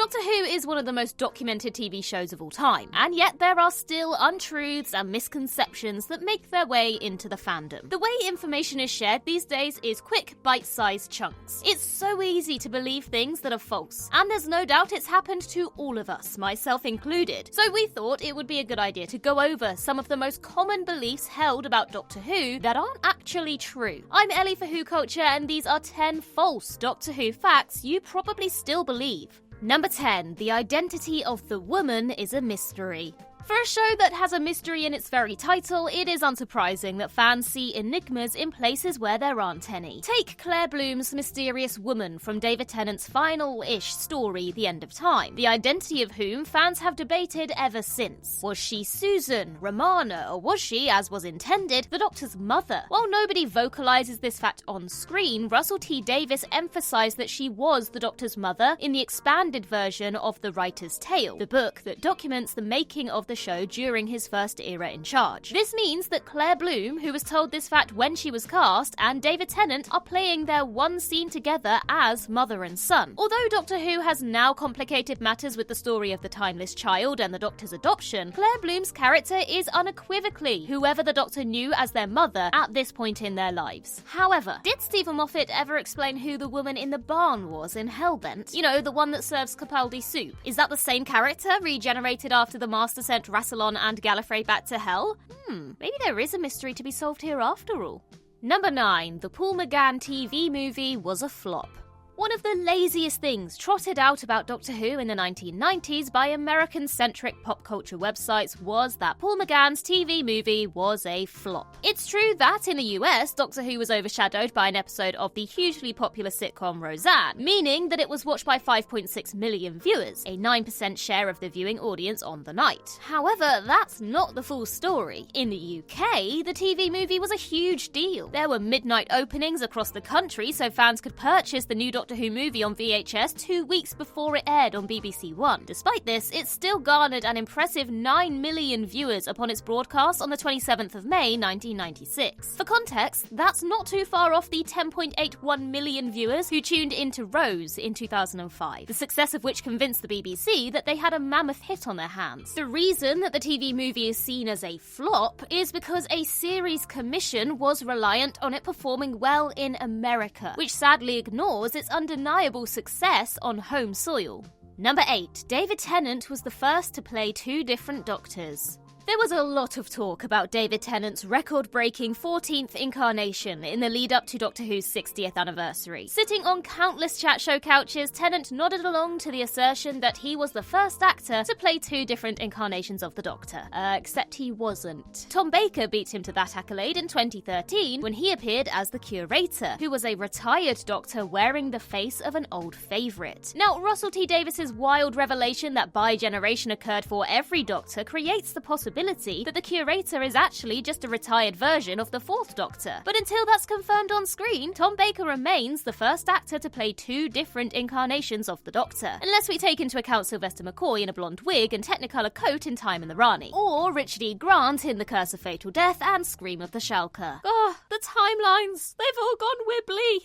Doctor Who is one of the most documented TV shows of all time, and yet there are still untruths and misconceptions that make their way into the fandom. The way information is shared these days is quick, bite-sized chunks. It's so easy to believe things that are false, and there's no doubt it's happened to all of us, myself included. So we thought it would be a good idea to go over some of the most common beliefs held about Doctor Who that aren't actually true. I'm Ellie for Who Culture, and these are 10 false Doctor Who facts you probably still believe. Number 10. The identity of the woman is a mystery. For a show that has a mystery in its very title, it is unsurprising that fans see enigmas in places where there aren't any. Take Claire Bloom's mysterious woman from David Tennant's final-ish story, The End of Time, the identity of whom fans have debated ever since. Was she Susan, Romana, or was she, as was intended, the Doctor's mother? While nobody vocalizes this fact on screen, Russell T Davies emphasized that she was the Doctor's mother in the expanded version of The Writer's Tale, the book that documents the making of the show during his first era in charge. This means that Claire Bloom, who was told this fact when she was cast, and David Tennant are playing their one scene together as mother and son. Although Doctor Who has now complicated matters with the story of the timeless child and the Doctor's adoption, Claire Bloom's character is unequivocally whoever the Doctor knew as their mother at this point in their lives. However, did Stephen Moffat ever explain who the woman in the barn was in Hellbent? You know, the one that serves Capaldi soup. Is that the same character, regenerated after the Master sent Rassilon and Gallifrey back to Hell? Maybe there is a mystery to be solved here after all. Number 9. The Paul McGann TV movie was a flop. One of the laziest things trotted out about Doctor Who in the 1990s by American-centric pop culture websites was that Paul McGann's TV movie was a flop. It's true that in the US, Doctor Who was overshadowed by an episode of the hugely popular sitcom Roseanne, meaning that it was watched by 5.6 million viewers, a 9% share of the viewing audience on the night. However, that's not the full story. In the UK, the TV movie was a huge deal. There were midnight openings across the country so fans could purchase the new Doctor Who movie on VHS 2 weeks before it aired on BBC One. Despite this, it still garnered an impressive 9 million viewers upon its broadcast on the 27th of May 1996. For context, that's not too far off the 10.81 million viewers who tuned into Rose in 2005, the success of which convinced the BBC that they had a mammoth hit on their hands. The reason that the TV movie is seen as a flop is because a series commission was reliant on it performing well in America, which sadly ignores its undeniable success on home soil. Number 8. David Tennant was the first to play 2 different Doctors. There was a lot of talk about David Tennant's record-breaking 14th incarnation in the lead-up to Doctor Who's 60th anniversary. Sitting on countless chat show couches, Tennant nodded along to the assertion that he was the first actor to play 2 different incarnations of the Doctor. Except he wasn't. Tom Baker beat him to that accolade in 2013 when he appeared as the Curator, who was a retired Doctor wearing the face of an old favourite. Now, Russell T Davies' wild revelation that bi-generation occurred for every Doctor creates the possibility that the Curator is actually just a retired version of the 4th Doctor. But until that's confirmed on screen, Tom Baker remains the first actor to play 2 different incarnations of the Doctor, unless we take into account Sylvester McCoy in a blonde wig and Technicolor coat in Time and the Rani, or Richard E. Grant in The Curse of Fatal Death and Scream of the Shalka. The timelines, they've all gone wibbly.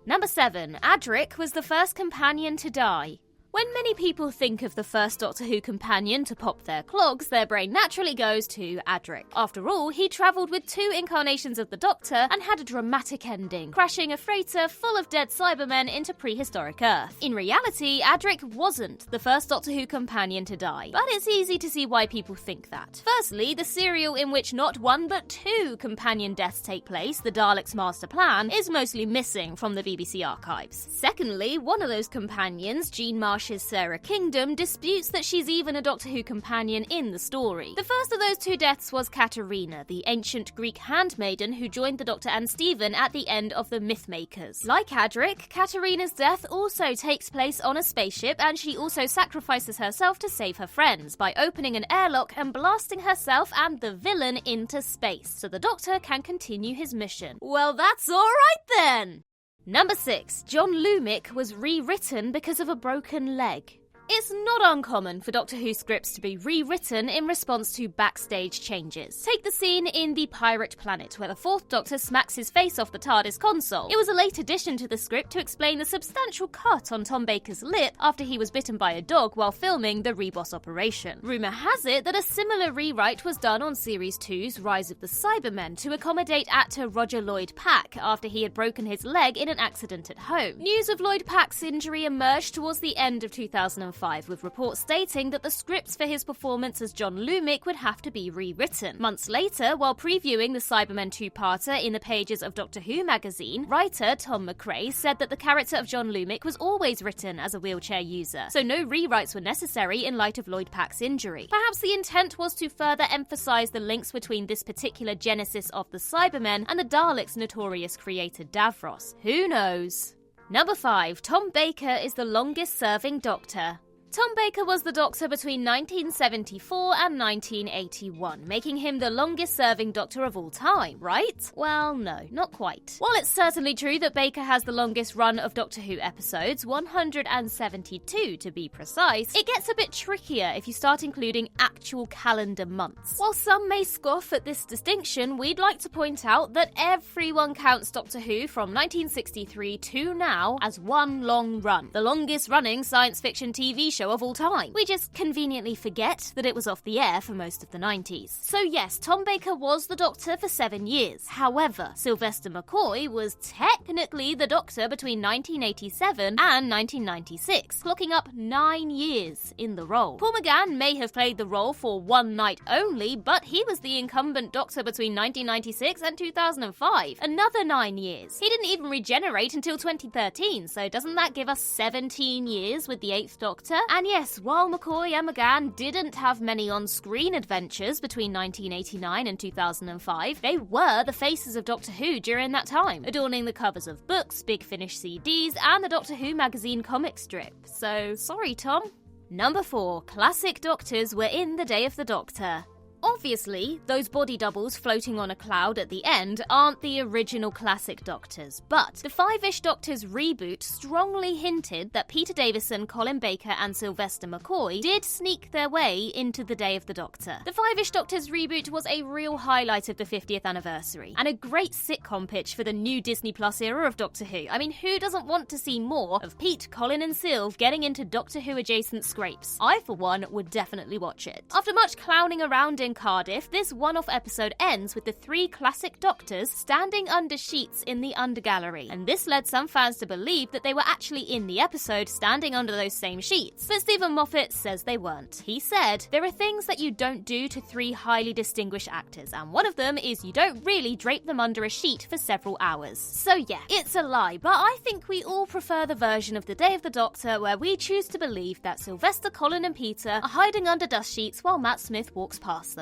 Number 7. Adric was the first companion to die. When many people think of the first Doctor Who companion to pop their clogs, their brain naturally goes to Adric. After all, he travelled with 2 incarnations of the Doctor and had a dramatic ending, crashing a freighter full of dead Cybermen into prehistoric Earth. In reality, Adric wasn't the first Doctor Who companion to die, but it's easy to see why people think that. Firstly, the serial in which not 1 but 2 companion deaths take place, The Daleks' Master Plan, is mostly missing from the BBC archives. Secondly, one of those companions, Jean Marsh's Sarah Kingdom, disputes that she's even a Doctor Who companion in the story. The first of those 2 deaths was Katerina, the ancient Greek handmaiden who joined the Doctor and Stephen at the end of the Mythmakers. Like Adric, Katerina's death also takes place on a spaceship, and she also sacrifices herself to save her friends by opening an airlock and blasting herself and the villain into space, so the Doctor can continue his mission. Well, that's alright then! Number 6. John Lumick was rewritten because of a broken leg. It's not uncommon for Doctor Who scripts to be rewritten in response to backstage changes. Take the scene in The Pirate Planet, where the Fourth Doctor smacks his face off the TARDIS console. It was a late addition to the script to explain the substantial cut on Tom Baker's lip after he was bitten by a dog while filming the Reboss operation. Rumour has it that a similar rewrite was done on Series 2's Rise of the Cybermen to accommodate actor Roger Lloyd-Pack after he had broken his leg in an accident at home. News of Lloyd-Pack's injury emerged towards the end of 2005, with reports stating that the scripts for his performance as John Lumic would have to be rewritten. Months later, while previewing the Cybermen two-parter in the pages of Doctor Who magazine, writer Tom McRae said that the character of John Lumic was always written as a wheelchair user, so no rewrites were necessary in light of Lloyd-Pack's injury. Perhaps the intent was to further emphasise the links between this particular genesis of the Cybermen and the Daleks' notorious creator Davros. Who knows? Number 5. Tom Baker is the longest-serving Doctor. Tom Baker was the Doctor between 1974 and 1981, making him the longest-serving Doctor of all time, right? Well, no, not quite. While it's certainly true that Baker has the longest run of Doctor Who episodes, 172 to be precise, it gets a bit trickier if you start including actual calendar months. While some may scoff at this distinction, we'd like to point out that everyone counts Doctor Who from 1963 to now as one long run, the longest-running science fiction TV show of all time. We just conveniently forget that it was off the air for most of the 90s. So yes, Tom Baker was the Doctor for 7 years. However, Sylvester McCoy was technically the Doctor between 1987 and 1996, clocking up 9 years in the role. Paul McGann may have played the role for one night only, but he was the incumbent Doctor between 1996 and 2005, another 9 years. He didn't even regenerate until 2013, so doesn't that give us 17 years with the 8th Doctor? And yes, while McCoy and McGann didn't have many on-screen adventures between 1989 and 2005, they were the faces of Doctor Who during that time, adorning the covers of books, Big Finish CDs, and the Doctor Who magazine comic strip. So, sorry, Tom. Number 4. Classic Doctors were in the Day of the Doctor. Obviously, those body doubles floating on a cloud at the end aren't the original classic Doctors, but the Five-ish Doctors reboot strongly hinted that Peter Davison, Colin Baker and Sylvester McCoy did sneak their way into the Day of the Doctor. The Five-ish Doctors reboot was a real highlight of the 50th anniversary, and a great sitcom pitch for the new Disney Plus era of Doctor Who. I mean, who doesn't want to see more of Pete, Colin and Sylv getting into Doctor Who adjacent scrapes? I, for one, would definitely watch it. After much clowning around in Cardiff, this one-off episode ends with the 3 classic Doctors standing under sheets in the Undergallery, and this led some fans to believe that they were actually in the episode standing under those same sheets. But Stephen Moffat says they weren't. He said, "There are things that you don't do to 3 highly distinguished actors, and one of them is you don't really drape them under a sheet for several hours." So yeah, it's a lie, but I think we all prefer the version of the Day of the Doctor where we choose to believe that Sylvester, Colin and Peter are hiding under dust sheets while Matt Smith walks past them.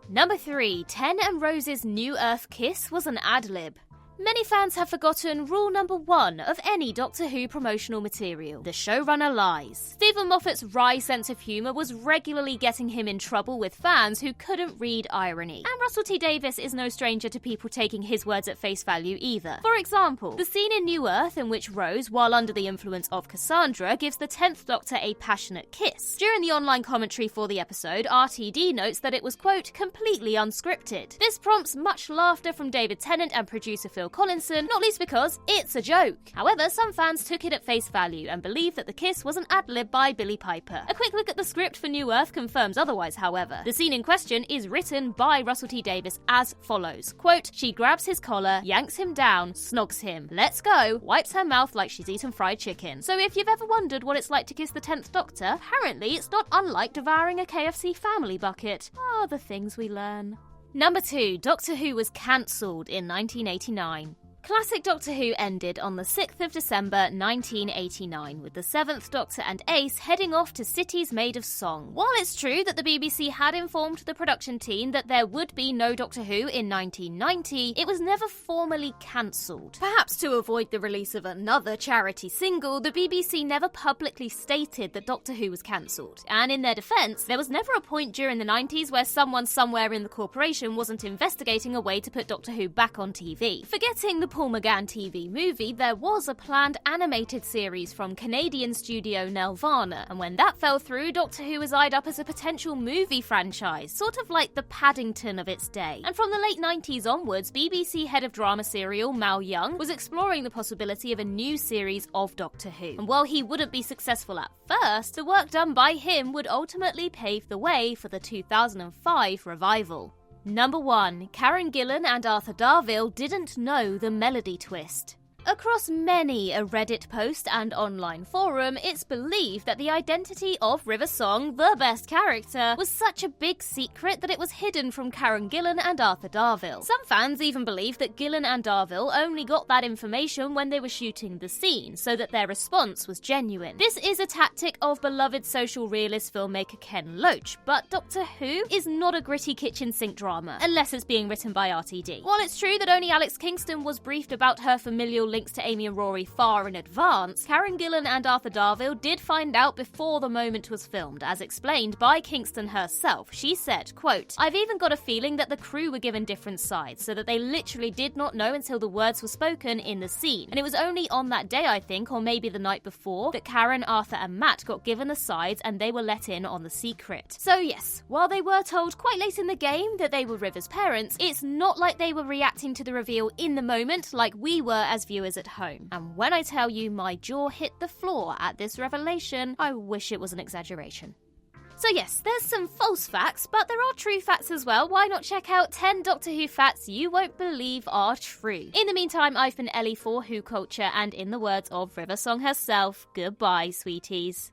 Number 3. Ten and Rose's New Earth kiss was an adlib. Many fans have forgotten rule number 1 of any Doctor Who promotional material. The showrunner lies. Stephen Moffat's wry sense of humour was regularly getting him in trouble with fans who couldn't read irony. And Russell T Davies is no stranger to people taking his words at face value either. For example, the scene in New Earth in which Rose, while under the influence of Cassandra, gives the 10th Doctor a passionate kiss. During the online commentary for the episode, RTD notes that it was, quote, completely unscripted. This prompts much laughter from David Tennant and producer Phil Collinson, not least because it's a joke. However, some fans took it at face value and believe that the kiss was an ad-lib by Billy Piper. A quick look at the script for New Earth confirms otherwise, however. The scene in question is written by Russell T Davies as follows, quote, "She grabs his collar, yanks him down, snogs him, lets go, wipes her mouth like she's eaten fried chicken." So if you've ever wondered what it's like to kiss the 10th Doctor, apparently it's not unlike devouring a KFC family bucket. Oh, the things we learn. Number 2. Doctor Who was cancelled in 1989. Classic Doctor Who ended on the 6th of December 1989, with the 7th Doctor and Ace heading off to cities made of song. While it's true that the BBC had informed the production team that there would be no Doctor Who in 1990, it was never formally cancelled. Perhaps to avoid the release of another charity single, the BBC never publicly stated that Doctor Who was cancelled. And in their defence, there was never a point during the 90s where someone somewhere in the corporation wasn't investigating a way to put Doctor Who back on TV. Forgetting the Paul McGann TV movie, there was a planned animated series from Canadian studio Nelvana, and when that fell through, Doctor Who was eyed up as a potential movie franchise, sort of like the Paddington of its day. And from the late 90s onwards, BBC head of drama serial Mal Young was exploring the possibility of a new series of Doctor Who. And while he wouldn't be successful at first, the work done by him would ultimately pave the way for the 2005 revival. Number 1. Karen Gillan and Arthur Darville didn't know the melody twist. Across many a Reddit post and online forum, it's believed that the identity of River Song, the best character, was such a big secret that it was hidden from Karen Gillan and Arthur Darville. Some fans even believe that Gillan and Darville only got that information when they were shooting the scene, so that their response was genuine. This is a tactic of beloved social realist filmmaker Ken Loach, but Doctor Who is not a gritty kitchen sink drama, unless it's being written by RTD. While it's true that only Alex Kingston was briefed about her familial links to Amy and Rory far in advance, Karen Gillan and Arthur Darville did find out before the moment was filmed, as explained by Kingston herself. She said, quote, "I've even got a feeling that the crew were given different sides, so that they literally did not know until the words were spoken in the scene. And it was only on that day, I think, or maybe the night before, that Karen, Arthur and Matt got given the sides and they were let in on the secret." So yes, while they were told quite late in the game that they were River's parents, it's not like they were reacting to the reveal in the moment like we were as viewers at home. And when I tell you my jaw hit the floor at this revelation, I wish it was an exaggeration. So yes, there's some false facts, but there are true facts as well. Why not check out 10 Doctor Who facts you won't believe are true? In the meantime, I've been Ellie for Who Culture, and in the words of River Song herself, goodbye, sweeties.